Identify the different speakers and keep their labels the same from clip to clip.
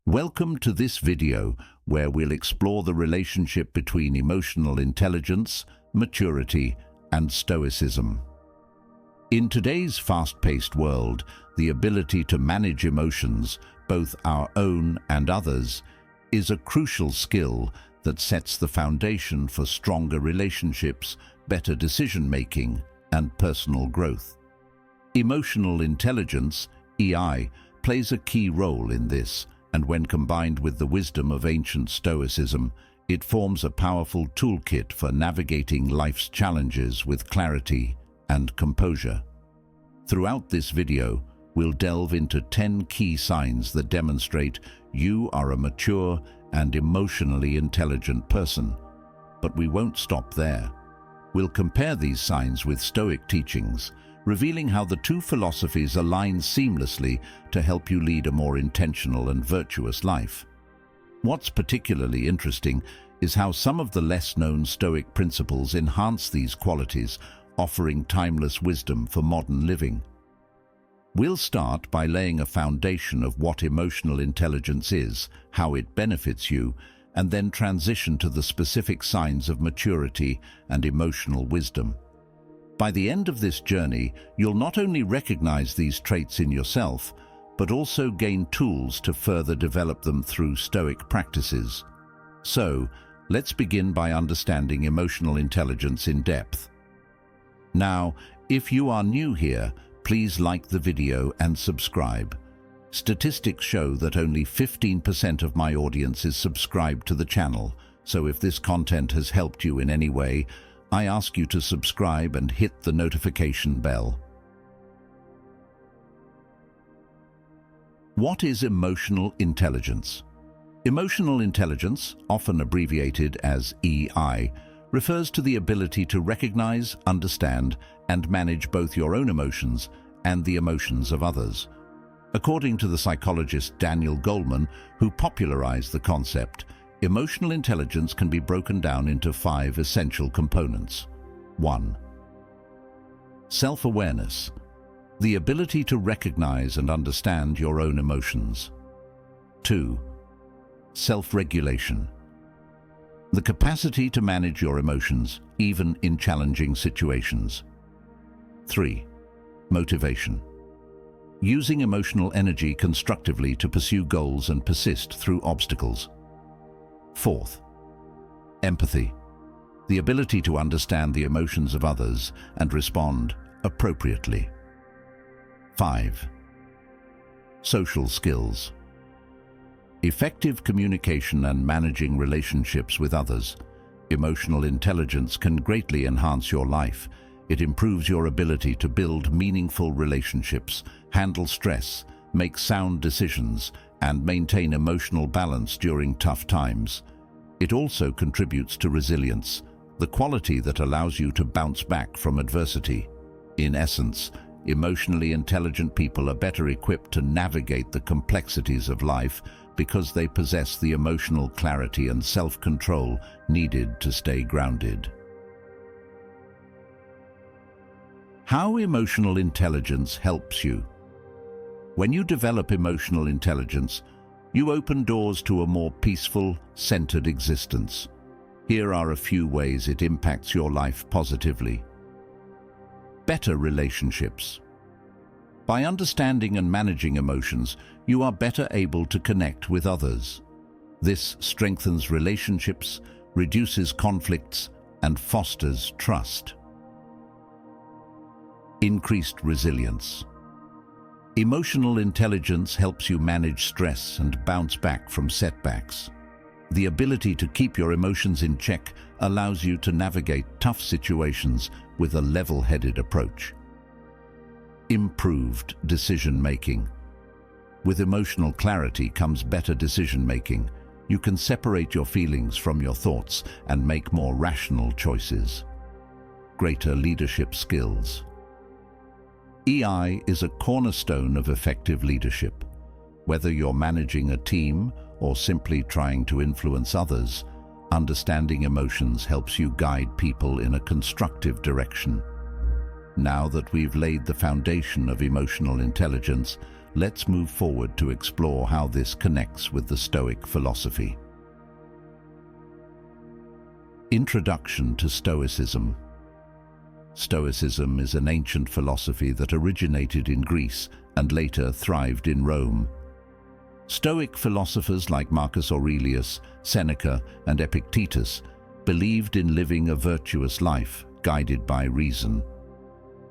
Speaker 1: Welcome to this video where we'll explore the relationship between emotional intelligence, maturity, and Stoicism. In today's fast-paced world, the ability to manage emotions, both our own and others, is a crucial skill that sets the foundation for stronger relationships, better decision-making, and personal growth. Emotional intelligence, EI, plays a key role in this, and when combined with the wisdom of ancient Stoicism, it forms a powerful toolkit for navigating life's challenges with clarity and composure. Throughout this video, we'll delve into 10 key signs that demonstrate you are a mature and emotionally intelligent person. But we won't stop there. We'll compare these signs with Stoic teachings, revealing how the two philosophies align seamlessly to help you lead a more intentional and virtuous life. What's particularly interesting is how some of the less-known Stoic principles enhance these qualities, offering timeless wisdom for modern living. We'll start by laying a foundation of what emotional intelligence is, how it benefits you, and then transition to the specific signs of maturity and emotional wisdom. By the end of this journey, you'll not only recognize these traits in yourself, but also gain tools to further develop them through Stoic practices. So, let's begin by understanding emotional intelligence in depth. Now, if you are new here, please like the video and subscribe. Statistics show that only 15% of my audience is subscribed to the channel, so if this content has helped you in any way, I ask you to subscribe and hit the notification bell. What is emotional intelligence? Emotional intelligence, often abbreviated as EI, refers to the ability to recognize, understand, and manage both your own emotions and the emotions of others. According to the psychologist Daniel Goleman, who popularized the concept, emotional intelligence can be broken down into 5 essential components. 1. Self-awareness, the ability to recognize and understand your own emotions. 2. Self-regulation, the capacity to manage your emotions, even in challenging situations. 3. Motivation, using emotional energy constructively to pursue goals and persist through obstacles. 4th, empathy, the ability to understand the emotions of others and respond appropriately. 5. Social skills, effective communication and managing relationships with others. Emotional intelligence can greatly enhance your life. It improves your ability to build meaningful relationships, handle stress, make sound decisions, and maintain emotional balance during tough times. It also contributes to resilience, the quality that allows you to bounce back from adversity. In essence, emotionally intelligent people are better equipped to navigate the complexities of life because they possess the emotional clarity and self-control needed to stay grounded. How emotional intelligence helps you? When you develop emotional intelligence, you open doors to a more peaceful, centered existence. Here are a few ways it impacts your life positively. Better relationships. By understanding and managing emotions, you are better able to connect with others. This strengthens relationships, reduces conflicts, and fosters trust. Increased resilience. Emotional intelligence helps you manage stress and bounce back from setbacks. The ability to keep your emotions in check allows you to navigate tough situations with a level-headed approach. Improved decision-making. With emotional clarity comes better decision-making. You can separate your feelings from your thoughts and make more rational choices. Greater leadership skills. EI is a cornerstone of effective leadership. Whether you're managing a team or simply trying to influence others, understanding emotions helps you guide people in a constructive direction. Now that we've laid the foundation of emotional intelligence, let's move forward to explore how this connects with the Stoic philosophy. Introduction to Stoicism. Stoicism is an ancient philosophy that originated in Greece and later thrived in Rome. Stoic philosophers like Marcus Aurelius, Seneca, and Epictetus believed in living a virtuous life guided by reason.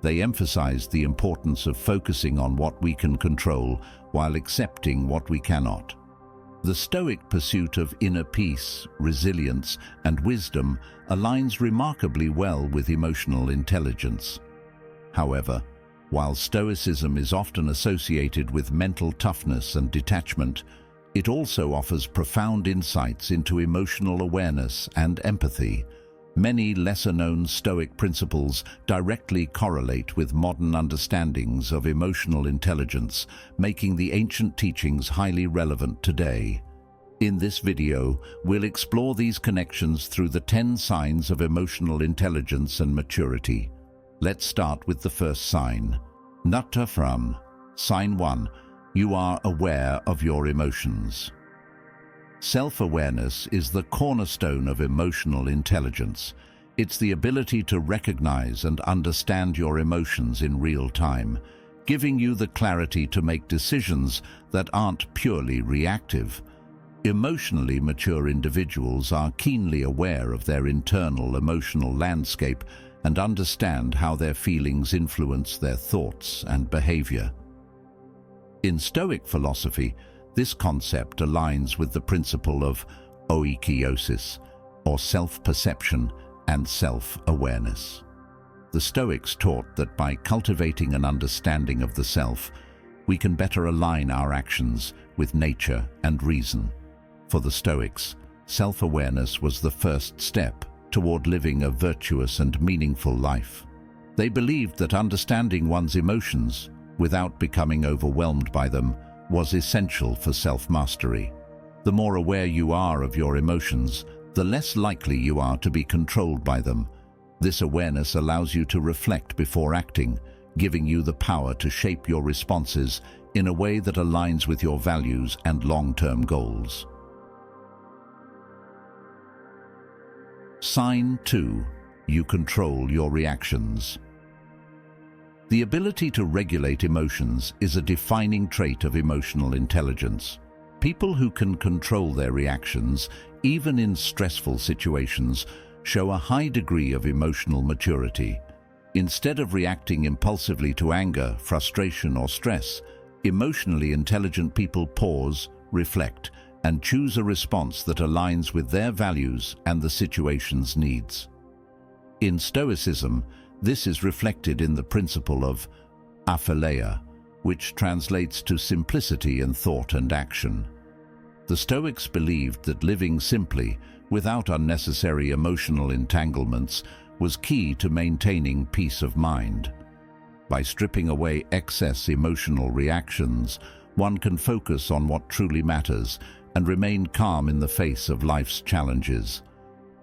Speaker 1: They emphasized the importance of focusing on what we can control while accepting what we cannot. The Stoic pursuit of inner peace, resilience, and wisdom aligns remarkably well with emotional intelligence. However, while Stoicism is often associated with mental toughness and detachment, it also offers profound insights into emotional awareness and empathy. Many lesser-known Stoic principles directly correlate with modern understandings of emotional intelligence, making the ancient teachings highly relevant today. In this video, we'll explore these connections through the 10 signs of emotional intelligence and maturity. Let's start with the first sign. Nutta from. Sign 1. You are aware of your emotions. Self-awareness is the cornerstone of emotional intelligence. It's the ability to recognize and understand your emotions in real time, giving you the clarity to make decisions that aren't purely reactive. Emotionally mature individuals are keenly aware of their internal emotional landscape and understand how their feelings influence their thoughts and behavior. In Stoic philosophy, this concept aligns with the principle of oikeiosis, or self-perception and self-awareness. The Stoics taught that by cultivating an understanding of the self, we can better align our actions with nature and reason. For the Stoics, self-awareness was the first step toward living a virtuous and meaningful life. They believed that understanding one's emotions, without becoming overwhelmed by them, was essential for self-mastery. The more aware you are of your emotions, the less likely you are to be controlled by them. This awareness allows you to reflect before acting, giving you the power to shape your responses in a way that aligns with your values and long-term goals. Sign 2. You control your reactions. The ability to regulate emotions is a defining trait of emotional intelligence. People who can control their reactions, even in stressful situations, show a high degree of emotional maturity. Instead of reacting impulsively to anger, frustration, or stress, emotionally intelligent people pause, reflect, and choose a response that aligns with their values and the situation's needs. In Stoicism, this is reflected in the principle of aphileia, which translates to simplicity in thought and action. The Stoics believed that living simply, without unnecessary emotional entanglements, was key to maintaining peace of mind. By stripping away excess emotional reactions, one can focus on what truly matters and remain calm in the face of life's challenges.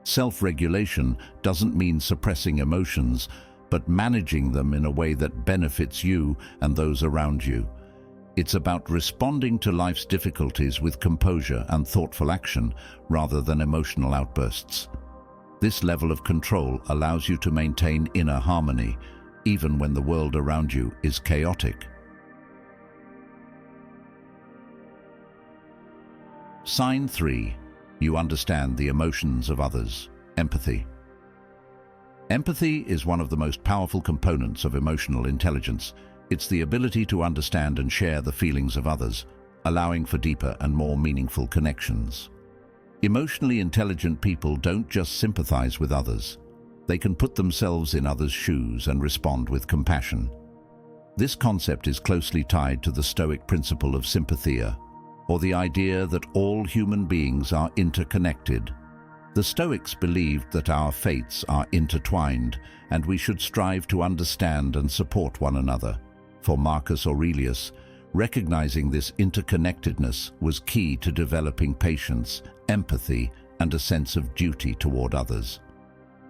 Speaker 1: Self-regulation doesn't mean suppressing emotions, but managing them in a way that benefits you and those around you. It's about responding to life's difficulties with composure and thoughtful action rather than emotional outbursts. This level of control allows you to maintain inner harmony, even when the world around you is chaotic. Sign 3. You understand the emotions of others. Empathy. Empathy is one of the most powerful components of emotional intelligence. It's the ability to understand and share the feelings of others, allowing for deeper and more meaningful connections. Emotionally intelligent people don't just sympathize with others. They can put themselves in others' shoes and respond with compassion. This concept is closely tied to the Stoic principle of sympatheia, or the idea that all human beings are interconnected. The Stoics believed that our fates are intertwined, and we should strive to understand and support one another. For Marcus Aurelius, recognizing this interconnectedness was key to developing patience, empathy, and a sense of duty toward others.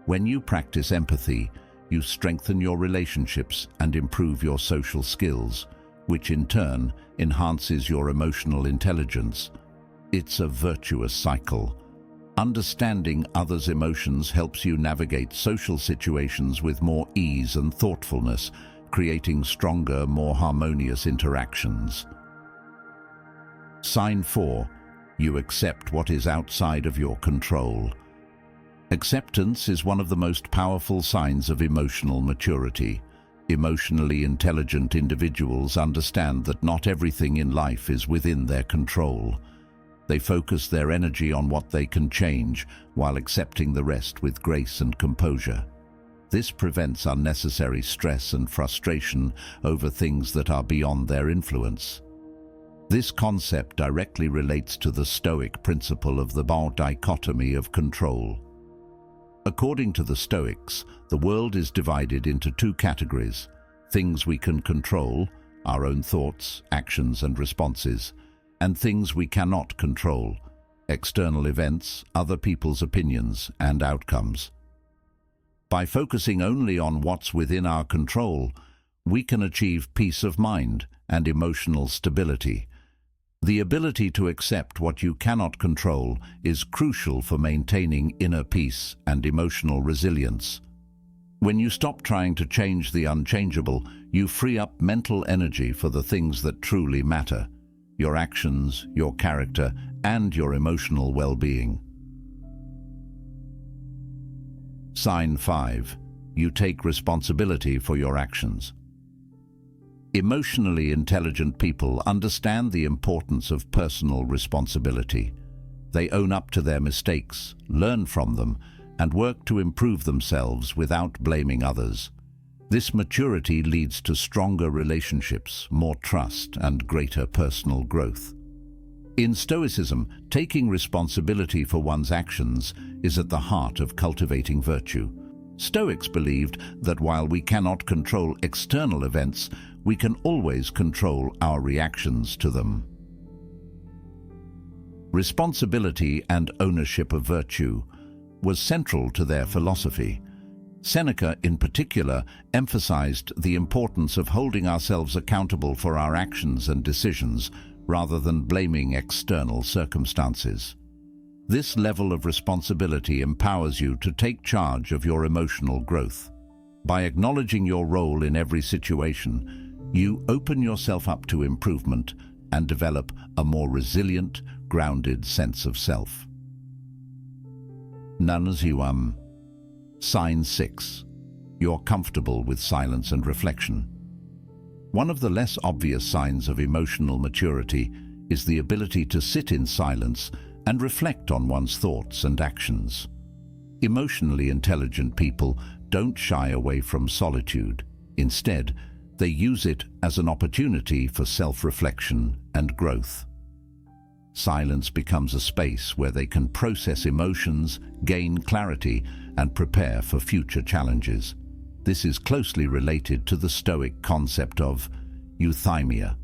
Speaker 1: When you practice empathy, you strengthen your relationships and improve your social skills, which in turn enhances your emotional intelligence. It's a virtuous cycle. Understanding others' emotions helps you navigate social situations with more ease and thoughtfulness, creating stronger, more harmonious interactions. Sign 4. You accept what is outside of your control. Acceptance is one of the most powerful signs of emotional maturity. Emotionally intelligent individuals understand that not everything in life is within their control. They focus their energy on what they can change, while accepting the rest with grace and composure. This prevents unnecessary stress and frustration over things that are beyond their influence. This concept directly relates to the Stoic principle of the dichotomy of control. According to the Stoics, the world is divided into two categories: things we can control, our own thoughts, actions and responses, and things we cannot control, external events, other people's opinions and outcomes. By focusing only on what's within our control, we can achieve peace of mind and emotional stability. The ability to accept what you cannot control is crucial for maintaining inner peace and emotional resilience. When you stop trying to change the unchangeable, you free up mental energy for the things that truly matter: your actions, your character, and your emotional well-being. Sign 5. You take responsibility for your actions. Emotionally intelligent people understand the importance of personal responsibility. They own up to their mistakes, learn from them, and work to improve themselves without blaming others. This maturity leads to stronger relationships, more trust, and greater personal growth. In Stoicism, taking responsibility for one's actions is at the heart of cultivating virtue. Stoics believed that while we cannot control external events, we can always control our reactions to them. Responsibility and ownership of virtue was central to their philosophy. Seneca, in particular, emphasized the importance of holding ourselves accountable for our actions and decisions, rather than blaming external circumstances. This level of responsibility empowers you to take charge of your emotional growth. By acknowledging your role in every situation, you open yourself up to improvement and develop a more resilient, grounded sense of self. Nanziwam. Sign 6. You're comfortable with silence and reflection. One of the less obvious signs of emotional maturity is the ability to sit in silence and reflect on one's thoughts and actions. Emotionally intelligent people don't shy away from solitude. Instead, they use it as an opportunity for self-reflection and growth. Silence becomes a space where they can process emotions, gain clarity, and prepare for future challenges. This is closely related to the Stoic concept of euthymia,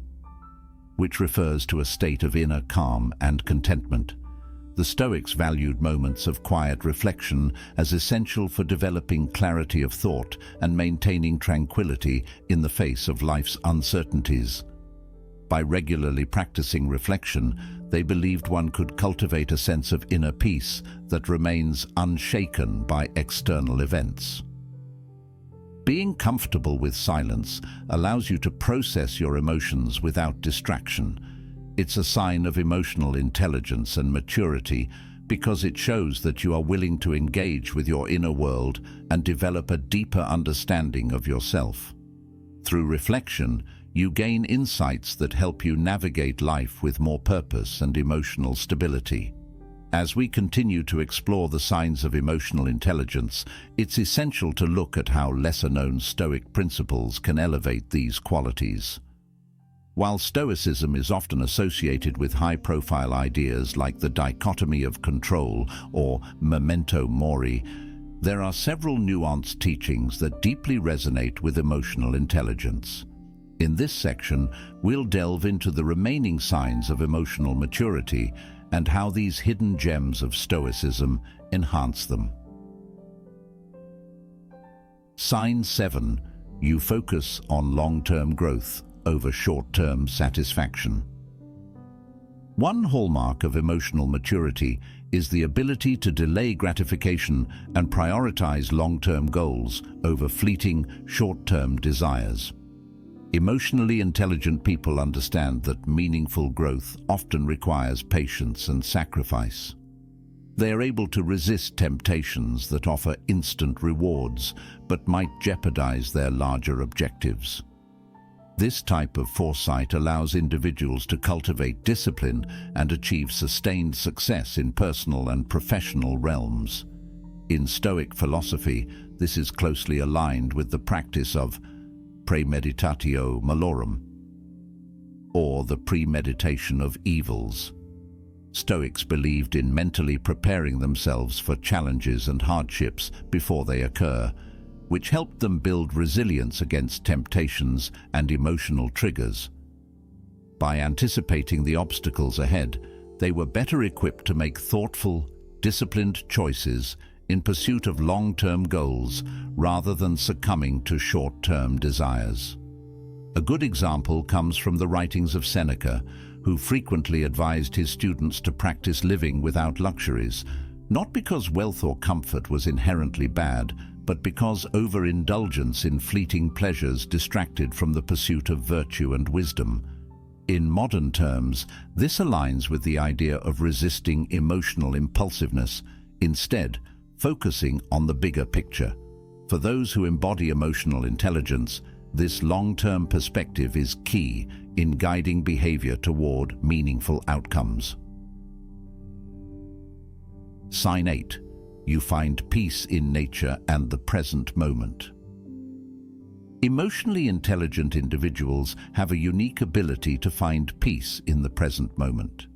Speaker 1: which refers to a state of inner calm and contentment. The Stoics valued moments of quiet reflection as essential for developing clarity of thought and maintaining tranquility in the face of life's uncertainties. By regularly practicing reflection, they believed one could cultivate a sense of inner peace that remains unshaken by external events. Being comfortable with silence allows you to process your emotions without distraction. It's a sign of emotional intelligence and maturity because it shows that you are willing to engage with your inner world and develop a deeper understanding of yourself. Through reflection, you gain insights that help you navigate life with more purpose and emotional stability. As we continue to explore the signs of emotional intelligence, it's essential to look at how lesser-known Stoic principles can elevate these qualities. While Stoicism is often associated with high-profile ideas like the dichotomy of control or memento mori, there are several nuanced teachings that deeply resonate with emotional intelligence. In this section, we'll delve into the remaining signs of emotional maturity and how these hidden gems of Stoicism enhance them. Sign 7. You focus on long-term growth. over short-term satisfaction. One hallmark of emotional maturity is the ability to delay gratification and prioritize long-term goals over fleeting, short-term desires. Emotionally intelligent people understand that meaningful growth often requires patience and sacrifice. They are able to resist temptations that offer instant rewards but might jeopardize their larger objectives. This type of foresight allows individuals to cultivate discipline and achieve sustained success in personal and professional realms. In Stoic philosophy, this is closely aligned with the practice of premeditatio malorum, or the premeditation of evils. Stoics believed in mentally preparing themselves for challenges and hardships before they occur, which helped them build resilience against temptations and emotional triggers. By anticipating the obstacles ahead, they were better equipped to make thoughtful, disciplined choices in pursuit of long-term goals rather than succumbing to short-term desires. A good example comes from the writings of Seneca, who frequently advised his students to practice living without luxuries, not because wealth or comfort was inherently bad, but because overindulgence in fleeting pleasures distracted from the pursuit of virtue and wisdom. In modern terms, this aligns with the idea of resisting emotional impulsiveness, instead focusing on the bigger picture. For those who embody emotional intelligence, this long-term perspective is key in guiding behavior toward meaningful outcomes. Sign 8. You find peace in nature and the present moment. Emotionally intelligent individuals have a unique ability to find peace in the present moment.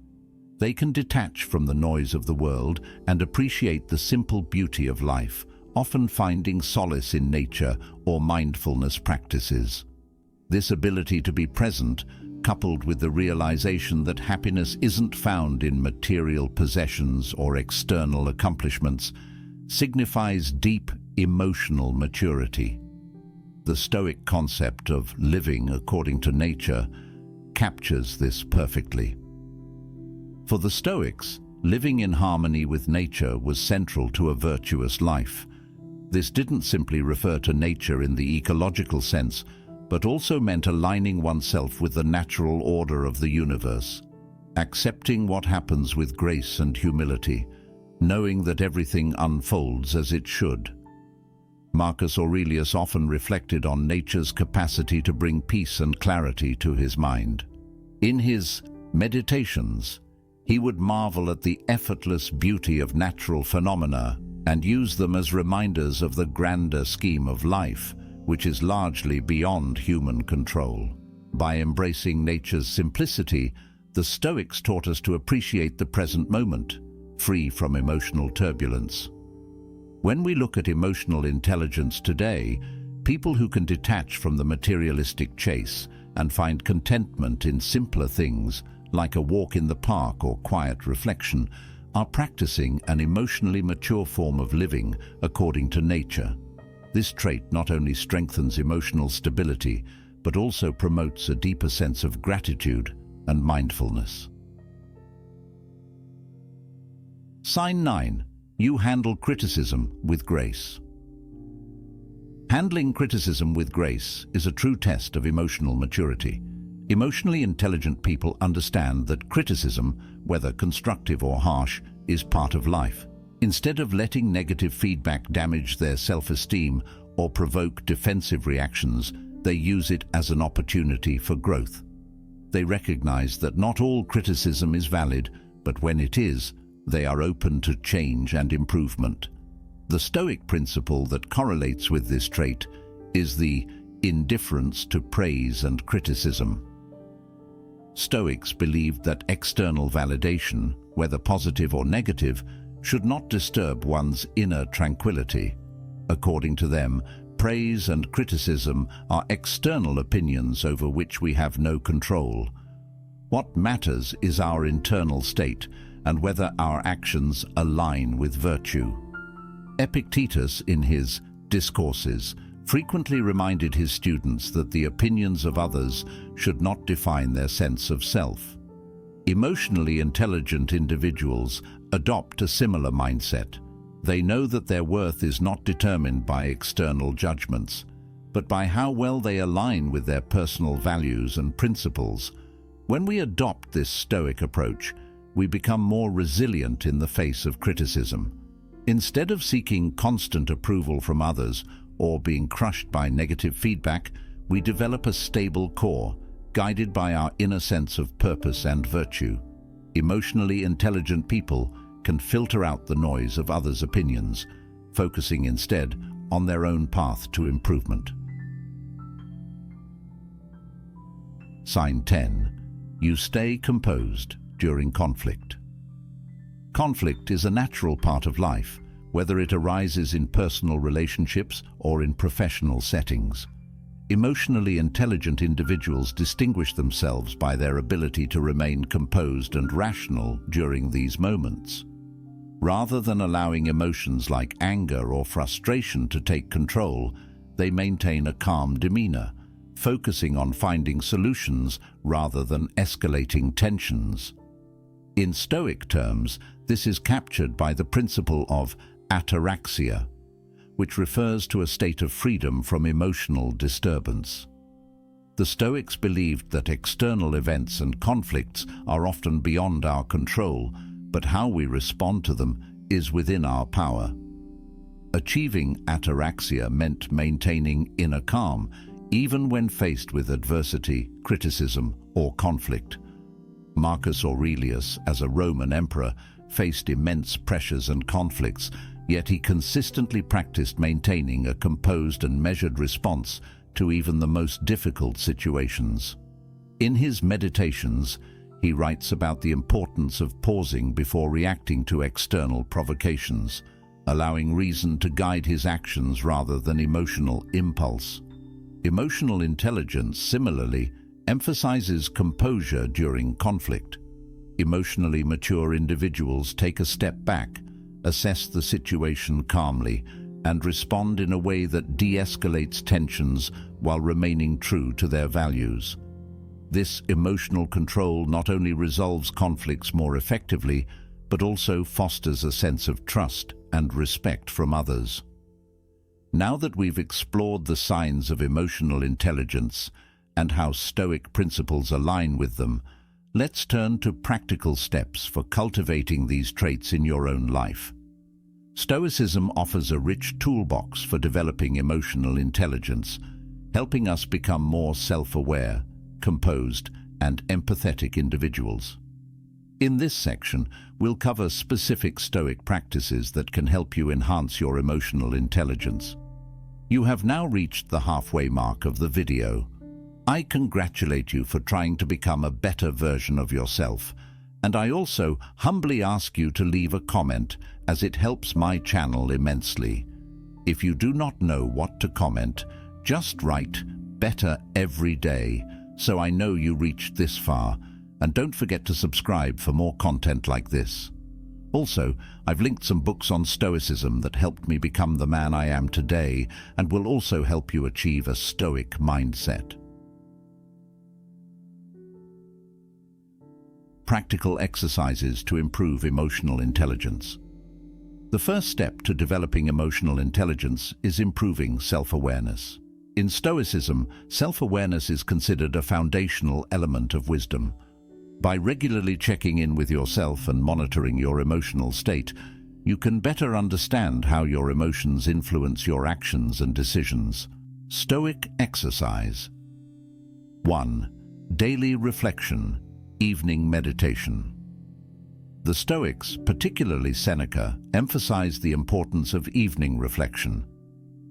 Speaker 1: They can detach from the noise of the world and appreciate the simple beauty of life, often finding solace in nature or mindfulness practices. This ability to be present, coupled with the realization that happiness isn't found in material possessions or external accomplishments, signifies deep emotional maturity. The Stoic concept of living according to nature captures this perfectly. For the Stoics, living in harmony with nature was central to a virtuous life. This didn't simply refer to nature in the ecological sense, but also meant aligning oneself with the natural order of the universe, accepting what happens with grace and humility, knowing that everything unfolds as it should. Marcus Aurelius often reflected on nature's capacity to bring peace and clarity to his mind. In his Meditations, he would marvel at the effortless beauty of natural phenomena and use them as reminders of the grander scheme of life, which is largely beyond human control. By embracing nature's simplicity, the Stoics taught us to appreciate the present moment, free from emotional turbulence. When we look at emotional intelligence today, people who can detach from the materialistic chase and find contentment in simpler things, like a walk in the park or quiet reflection, are practicing an emotionally mature form of living according to nature. This trait not only strengthens emotional stability, but also promotes a deeper sense of gratitude and mindfulness. Sign 9. You handle criticism with grace. Handling criticism with grace is a true test of emotional maturity. Emotionally intelligent people understand that criticism, whether constructive or harsh, is part of life. Instead of letting negative feedback damage their self-esteem or provoke defensive reactions, they use it as an opportunity for growth. They recognize that not all criticism is valid, but when it is, they are open to change and improvement. The Stoic principle that correlates with this trait is the indifference to praise and criticism. Stoics believed that external validation, whether positive or negative, should not disturb one's inner tranquility. According to them, praise and criticism are external opinions over which we have no control. What matters is our internal state and whether our actions align with virtue. Epictetus, in his Discourses, frequently reminded his students that the opinions of others should not define their sense of self. Emotionally intelligent individuals adopt a similar mindset. They know that their worth is not determined by external judgments, but by how well they align with their personal values and principles. When we adopt this Stoic approach, we become more resilient in the face of criticism. Instead of seeking constant approval from others or being crushed by negative feedback, we develop a stable core, guided by our inner sense of purpose and virtue. Emotionally intelligent people can filter out the noise of others' opinions, focusing instead on their own path to improvement. Sign 10. You stay composed during conflict. Conflict is a natural part of life, whether it arises in personal relationships or in professional settings. Emotionally intelligent individuals distinguish themselves by their ability to remain composed and rational during these moments. Rather than allowing emotions like anger or frustration to take control, they maintain a calm demeanor, focusing on finding solutions rather than escalating tensions. In Stoic terms, this is captured by the principle of ataraxia, which refers to a state of freedom from emotional disturbance. The Stoics believed that external events and conflicts are often beyond our control, but how we respond to them is within our power. Achieving ataraxia meant maintaining inner calm, even when faced with adversity, criticism, or conflict. Marcus Aurelius, as a Roman emperor, faced immense pressures and conflicts, yet he consistently practiced maintaining a composed and measured response to even the most difficult situations. In his Meditations, he writes about the importance of pausing before reacting to external provocations, allowing reason to guide his actions rather than emotional impulse. Emotional intelligence, similarly, emphasizes composure during conflict. Emotionally mature individuals take a step back, assess the situation calmly, and respond in a way that de-escalates tensions while remaining true to their values. This emotional control not only resolves conflicts more effectively, but also fosters a sense of trust and respect from others. Now that we've explored the signs of emotional intelligence and how Stoic principles align with them, let's turn to practical steps for cultivating these traits in your own life. Stoicism offers a rich toolbox for developing emotional intelligence, helping us become more self-aware, composed, and empathetic individuals. In this section, we'll cover specific Stoic practices that can help you enhance your emotional intelligence. You have now reached the halfway mark of the video. I congratulate you for trying to become a better version of yourself, and I also humbly ask you to leave a comment, as it helps my channel immensely. If you do not know what to comment, just write "better every day" so I know you reached this far, and don't forget to subscribe for more content like this. Also, I've linked some books on Stoicism that helped me become the man I am today and will also help you achieve a Stoic mindset. Practical exercises to improve emotional intelligence. The first step to developing emotional intelligence is improving self-awareness. In Stoicism, self-awareness is considered a foundational element of wisdom. By regularly checking in with yourself and monitoring your emotional state, you can better understand how your emotions influence your actions and decisions. Stoic exercise. 1. Daily reflection, evening meditation. The Stoics, particularly Seneca, emphasized the importance of evening reflection.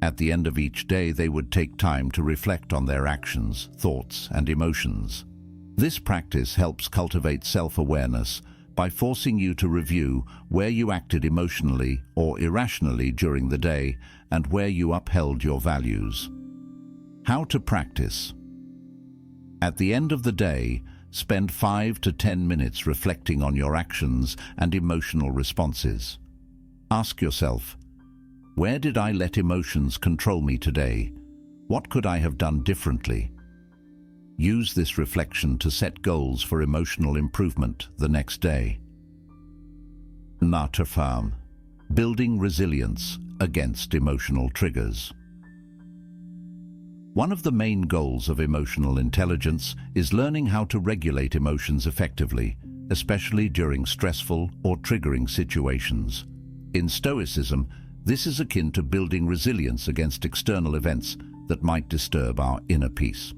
Speaker 1: At the end of each day, they would take time to reflect on their actions, thoughts, and emotions. This practice helps cultivate self-awareness by forcing you to review where you acted emotionally or irrationally during the day and where you upheld your values. How to practice. At the end of the day, spend 5 to 10 minutes reflecting on your actions and emotional responses. Ask yourself, where did I let emotions control me today? What could I have done differently? Use this reflection to set goals for emotional improvement the next day. Farm, building resilience against emotional triggers. One of the main goals of emotional intelligence is learning how to regulate emotions effectively, especially during stressful or triggering situations. In Stoicism, this is akin to building resilience against external events that might disturb our inner peace.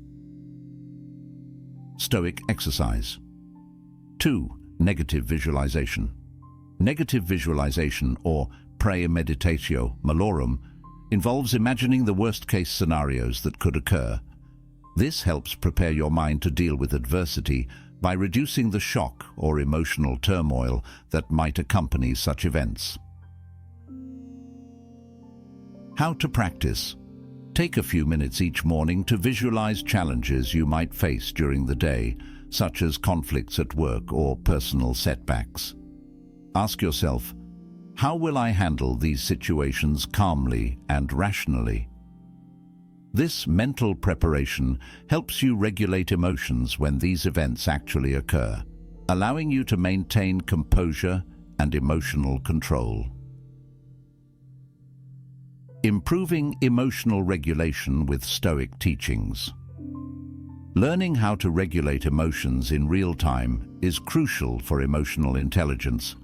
Speaker 1: Stoic exercise. 2. Negative visualization. Negative visualization, or praemeditatio malorum, involves imagining the worst-case scenarios that could occur. This helps prepare your mind to deal with adversity by reducing the shock or emotional turmoil that might accompany such events. How to practice. Take a few minutes each morning to visualize challenges you might face during the day, such as conflicts at work or personal setbacks. Ask yourself, how will I handle these situations calmly and rationally? This mental preparation helps you regulate emotions when these events actually occur, allowing you to maintain composure and emotional control. Improving emotional regulation with Stoic teachings. Learning how to regulate emotions in real time is crucial for emotional intelligence.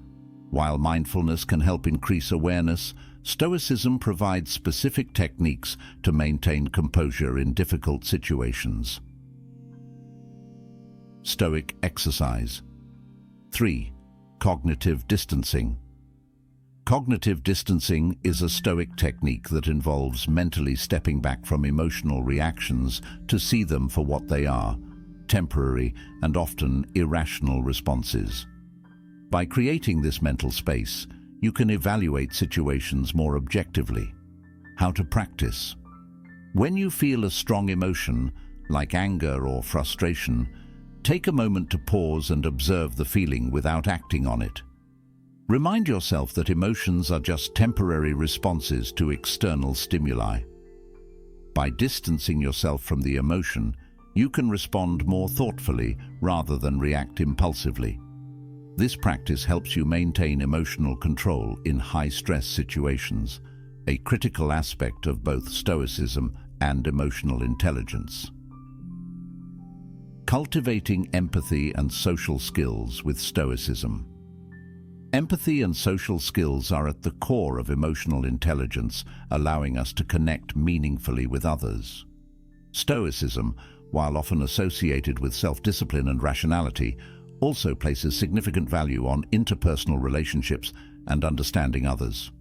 Speaker 1: While mindfulness can help increase awareness, Stoicism provides specific techniques to maintain composure in difficult situations. Stoic exercise. 3. Cognitive distancing. Cognitive distancing is a Stoic technique that involves mentally stepping back from emotional reactions to see them for what they are, temporary and often irrational responses. By creating this mental space, you can evaluate situations more objectively. How to practice. When you feel a strong emotion, like anger or frustration, take a moment to pause and observe the feeling without acting on it. Remind yourself that emotions are just temporary responses to external stimuli. By distancing yourself from the emotion, you can respond more thoughtfully rather than react impulsively. This practice helps you maintain emotional control in high-stress situations, a critical aspect of both Stoicism and emotional intelligence. Cultivating empathy and social skills with Stoicism. Empathy and social skills are at the core of emotional intelligence, allowing us to connect meaningfully with others. Stoicism, while often associated with self-discipline and rationality, also places significant value on interpersonal relationships and understanding others.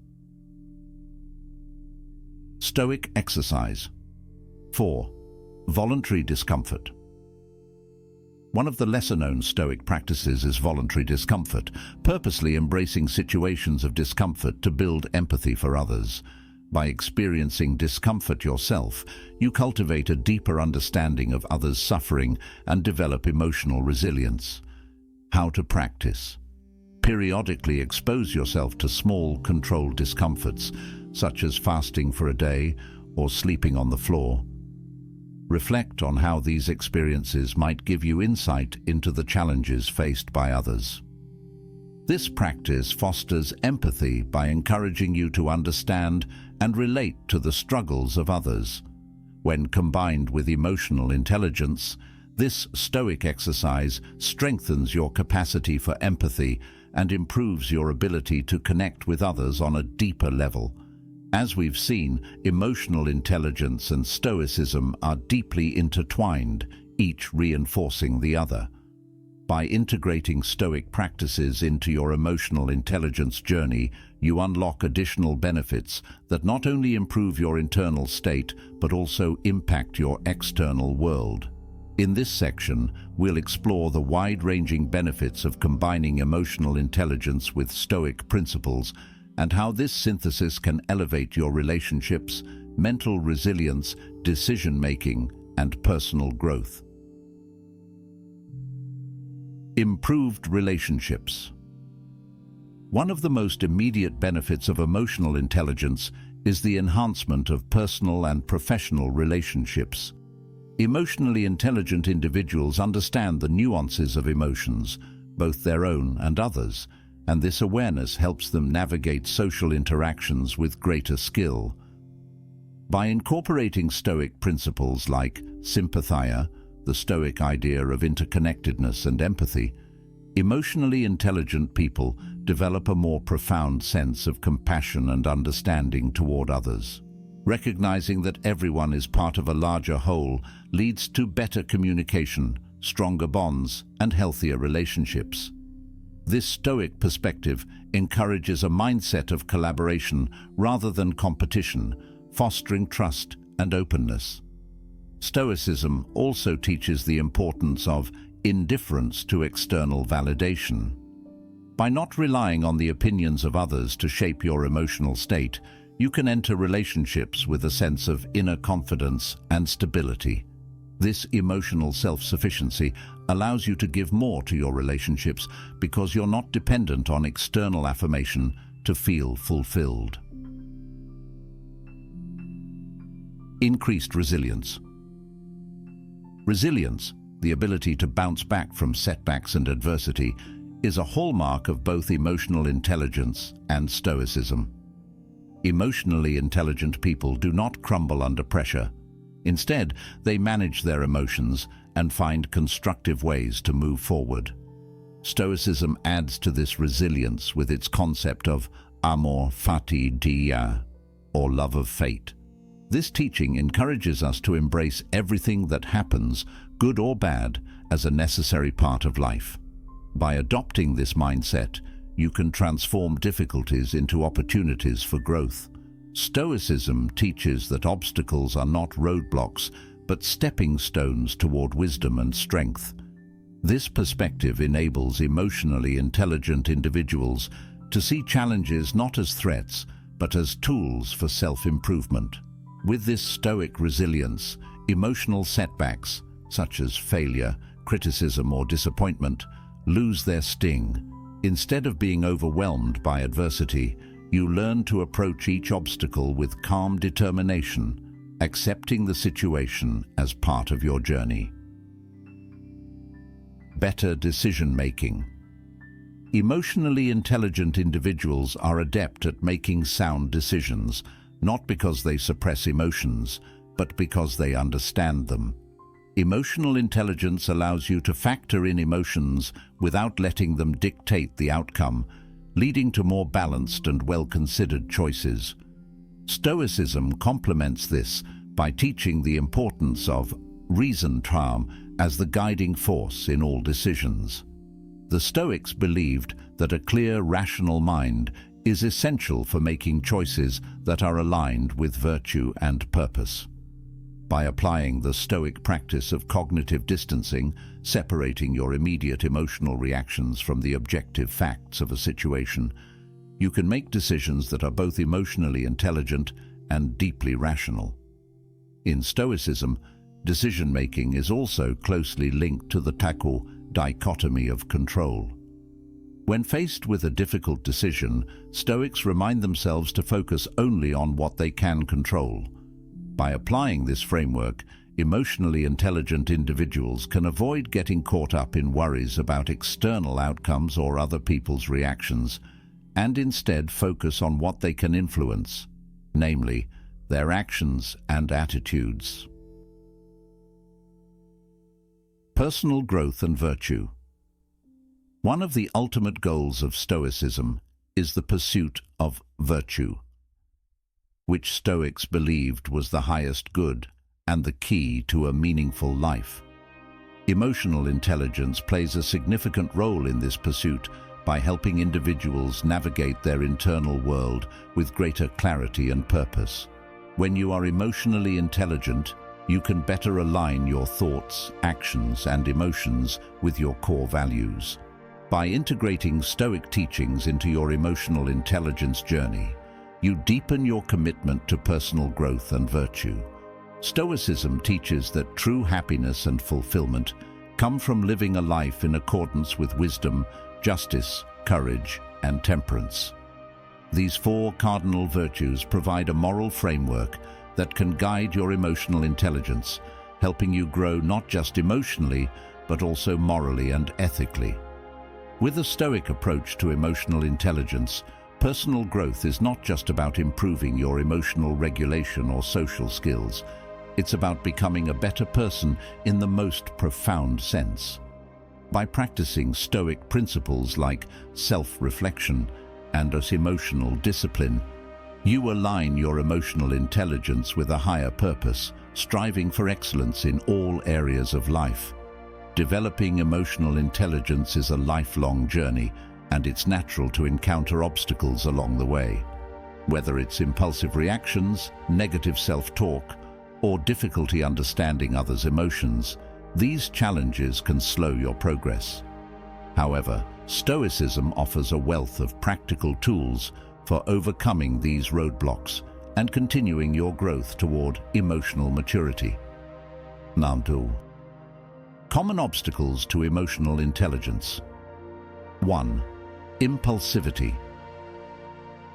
Speaker 1: Stoic exercise. 4. Voluntary discomfort. One of the lesser-known Stoic practices is voluntary discomfort, purposely embracing situations of discomfort to build empathy for others. By experiencing discomfort yourself, you cultivate a deeper understanding of others' suffering and develop emotional resilience. How to practice. Periodically expose yourself to small, controlled discomforts, such as fasting for a day or sleeping on the floor. Reflect on how these experiences might give you insight into the challenges faced by others. This practice fosters empathy by encouraging you to understand and relate to the struggles of others. When combined with emotional intelligence, this Stoic exercise strengthens your capacity for empathy and improves your ability to connect with others on a deeper level. As we've seen, emotional intelligence and Stoicism are deeply intertwined, each reinforcing the other. By integrating Stoic practices into your emotional intelligence journey, you unlock additional benefits that not only improve your internal state, but also impact your external world. In this section, we'll explore the wide-ranging benefits of combining emotional intelligence with Stoic principles and how this synthesis can elevate your relationships, mental resilience, decision-making, and personal growth. Improved relationships. One of the most immediate benefits of emotional intelligence is the enhancement of personal and professional relationships. Emotionally intelligent individuals understand the nuances of emotions, both their own and others, and this awareness helps them navigate social interactions with greater skill. By incorporating Stoic principles like sympathia, the Stoic idea of interconnectedness and empathy, emotionally intelligent people develop a more profound sense of compassion and understanding toward others. Recognizing that everyone is part of a larger whole leads to better communication, stronger bonds, and healthier relationships. This Stoic perspective encourages a mindset of collaboration rather than competition, fostering trust and openness. Stoicism also teaches the importance of indifference to external validation. By not relying on the opinions of others to shape your emotional state, you can enter relationships with a sense of inner confidence and stability. This emotional self-sufficiency allows you to give more to your relationships because you're not dependent on external affirmation to feel fulfilled. Increased resilience. Resilience, the ability to bounce back from setbacks and adversity, is a hallmark of both emotional intelligence and Stoicism. Emotionally intelligent people do not crumble under pressure. Instead, they manage their emotions and find constructive ways to move forward. Stoicism adds to this resilience with its concept of amor fati dia, or love of fate. This teaching encourages us to embrace everything that happens, good or bad, as a necessary part of life. By adopting this mindset, you can transform difficulties into opportunities for growth. Stoicism teaches that obstacles are not roadblocks, but stepping stones toward wisdom and strength. This perspective enables emotionally intelligent individuals to see challenges not as threats, but as tools for self-improvement. With this Stoic resilience, emotional setbacks, such as failure, criticism, or disappointment, lose their sting. Instead of being overwhelmed by adversity, you learn to approach each obstacle with calm determination, accepting the situation as part of your journey. Better decision-making. Emotionally intelligent individuals are adept at making sound decisions, not because they suppress emotions, but because they understand them. Emotional intelligence allows you to factor in emotions without letting them dictate the outcome, leading to more balanced and well-considered choices. Stoicism complements this by teaching the importance of reason as the guiding force in all decisions. The Stoics believed that a clear, rational mind is essential for making choices that are aligned with virtue and purpose. By applying the Stoic practice of cognitive distancing, separating your immediate emotional reactions from the objective facts of a situation, you can make decisions that are both emotionally intelligent and deeply rational. In Stoicism, decision-making is also closely linked to the taku dichotomy of control. When faced with a difficult decision, Stoics remind themselves to focus only on what they can control. By applying this framework, emotionally intelligent individuals can avoid getting caught up in worries about external outcomes or other people's reactions, and instead focus on what they can influence, namely, their actions and attitudes. Personal growth and virtue. One of the ultimate goals of Stoicism is the pursuit of virtue, which Stoics believed was the highest good and the key to a meaningful life. Emotional intelligence plays a significant role in this pursuit by helping individuals navigate their internal world with greater clarity and purpose. When you are emotionally intelligent, you can better align your thoughts, actions, and emotions with your core values. By integrating Stoic teachings into your emotional intelligence journey, you deepen your commitment to personal growth and virtue. Stoicism teaches that true happiness and fulfillment come from living a life in accordance with wisdom, justice, courage, and temperance. These four cardinal virtues provide a moral framework that can guide your emotional intelligence, helping you grow not just emotionally, but also morally and ethically. With a Stoic approach to emotional intelligence, personal growth is not just about improving your emotional regulation or social skills. It's about becoming a better person in the most profound sense. By practicing Stoic principles like self-reflection and emotional discipline, you align your emotional intelligence with a higher purpose, striving for excellence in all areas of life. Developing emotional intelligence is a lifelong journey, and it's natural to encounter obstacles along the way. Whether it's impulsive reactions, negative self-talk, or difficulty understanding others' emotions, these challenges can slow your progress. However, Stoicism offers a wealth of practical tools for overcoming these roadblocks and continuing your growth toward emotional maturity. Number 2. Common obstacles to emotional intelligence. 1. Impulsivity.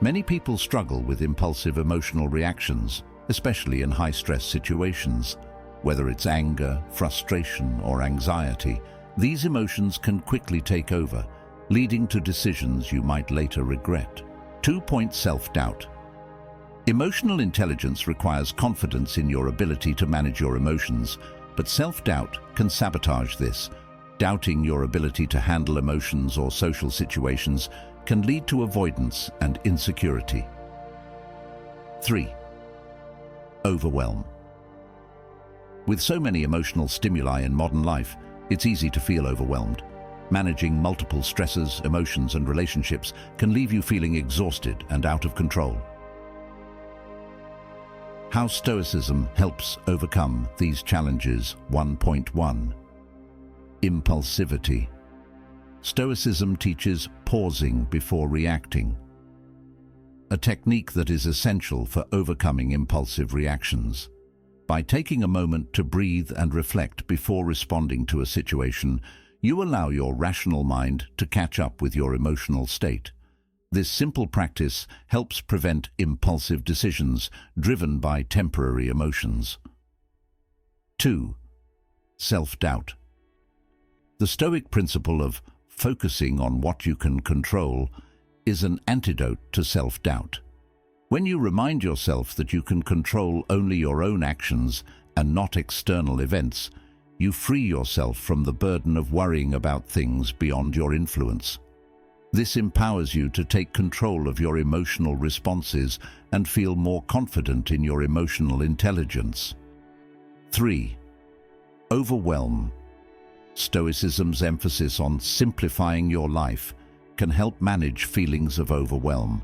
Speaker 1: Many people struggle with impulsive emotional reactions, especially in high-stress situations. Whether it's anger, frustration, or anxiety, these emotions can quickly take over, leading to decisions you might later regret. 2. Self-doubt. Emotional intelligence requires confidence in your ability to manage your emotions, but self-doubt can sabotage this. Doubting your ability to handle emotions or social situations can lead to avoidance and insecurity. 3. Overwhelm. With so many emotional stimuli in modern life, it's easy to feel overwhelmed. Managing multiple stresses, emotions, and relationships can leave you feeling exhausted and out of control. How Stoicism helps overcome these challenges. 1.1. Impulsivity. Stoicism teaches pausing before reacting, a technique that is essential for overcoming impulsive reactions. By taking a moment to breathe and reflect before responding to a situation, you allow your rational mind to catch up with your emotional state. This simple practice helps prevent impulsive decisions driven by temporary emotions. 2. Self-doubt. The Stoic principle of focusing on what you can control is an antidote to self-doubt. When you remind yourself that you can control only your own actions and not external events, you free yourself from the burden of worrying about things beyond your influence. This empowers you to take control of your emotional responses and feel more confident in your emotional intelligence. 3. Overwhelm. Stoicism's emphasis on simplifying your life can help manage feelings of overwhelm.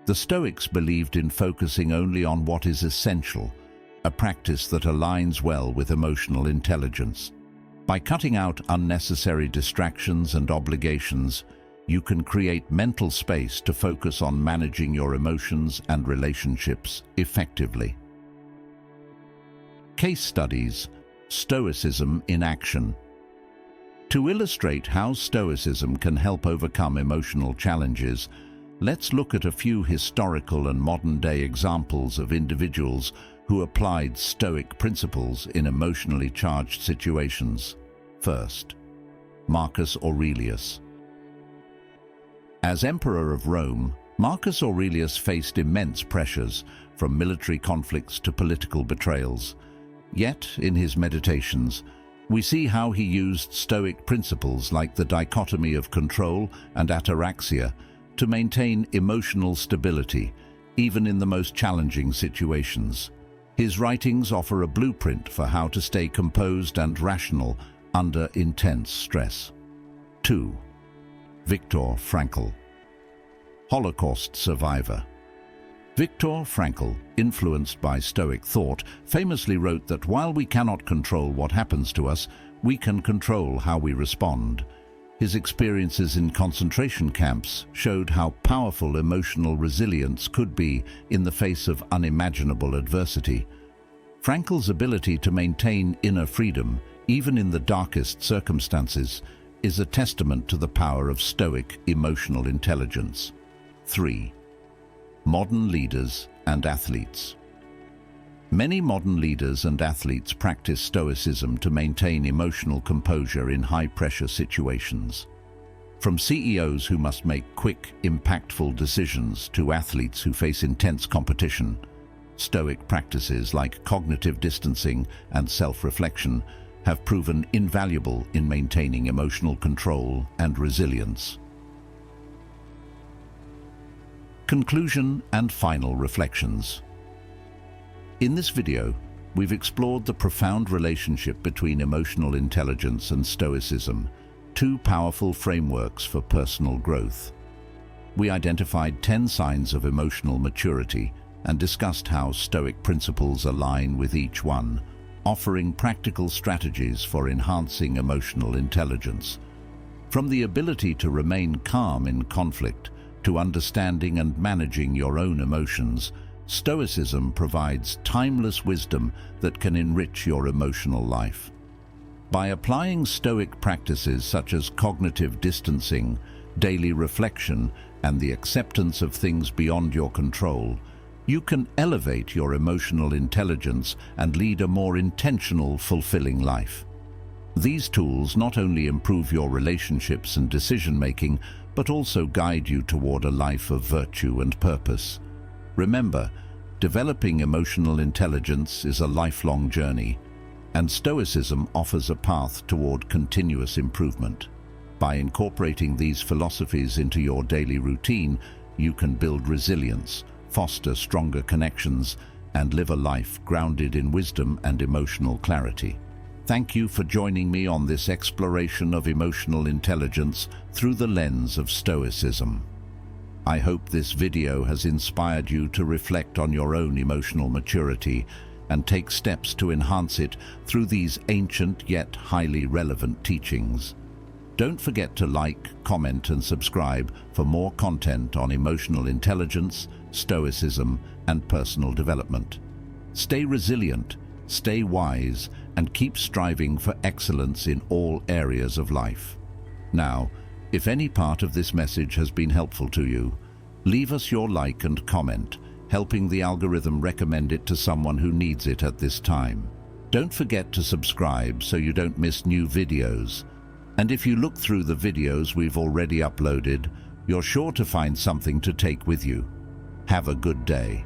Speaker 1: The Stoics believed in focusing only on what is essential, a practice that aligns well with emotional intelligence. By cutting out unnecessary distractions and obligations, you can create mental space to focus on managing your emotions and relationships effectively. Case studies: Stoicism in action. To illustrate how Stoicism can help overcome emotional challenges, let's look at a few historical and modern-day examples of individuals who applied Stoic principles in emotionally charged situations. First, Marcus Aurelius. As Emperor of Rome, Marcus Aurelius faced immense pressures, from military conflicts to political betrayals. Yet, in his meditations, we see how he used Stoic principles like the dichotomy of control and ataraxia to maintain emotional stability, even in the most challenging situations. His writings offer a blueprint for how to stay composed and rational under intense stress. 2. Viktor Frankl. Holocaust survivor. Viktor Frankl, influenced by Stoic thought, famously wrote that while we cannot control what happens to us, we can control how we respond. His experiences in concentration camps showed how powerful emotional resilience could be in the face of unimaginable adversity. Frankl's ability to maintain inner freedom, even in the darkest circumstances, is a testament to the power of Stoic emotional intelligence. 3. Modern leaders and athletes. Many modern leaders and athletes practice Stoicism to maintain emotional composure in high-pressure situations. From CEOs who must make quick, impactful decisions to athletes who face intense competition, Stoic practices like cognitive distancing and self-reflection have proven invaluable in maintaining emotional control and resilience. Conclusion and final reflections. In this video, we've explored the profound relationship between emotional intelligence and Stoicism, two powerful frameworks for personal growth. We identified 10 signs of emotional maturity and discussed how Stoic principles align with each one, offering practical strategies for enhancing emotional intelligence. From the ability to remain calm in conflict to understanding and managing your own emotions, Stoicism provides timeless wisdom that can enrich your emotional life. By applying Stoic practices such as cognitive distancing, daily reflection, and the acceptance of things beyond your control, you can elevate your emotional intelligence and lead a more intentional, fulfilling life. These tools not only improve your relationships and decision-making, but also guide you toward a life of virtue and purpose. Remember, developing emotional intelligence is a lifelong journey, and Stoicism offers a path toward continuous improvement. By incorporating these philosophies into your daily routine, you can build resilience, foster stronger connections, and live a life grounded in wisdom and emotional clarity. Thank you for joining me on this exploration of emotional intelligence through the lens of Stoicism. I hope this video has inspired you to reflect on your own emotional maturity and take steps to enhance it through these ancient yet highly relevant teachings. Don't forget to like, comment, and subscribe for more content on emotional intelligence, Stoicism, and personal development. Stay resilient, stay wise, and keep striving for excellence in all areas of life. Now, if any part of this message has been helpful to you, leave us your like and comment, helping the algorithm recommend it to someone who needs it at this time. Don't forget to subscribe so you don't miss new videos. And if you look through the videos we've already uploaded, you're sure to find something to take with you. Have a good day.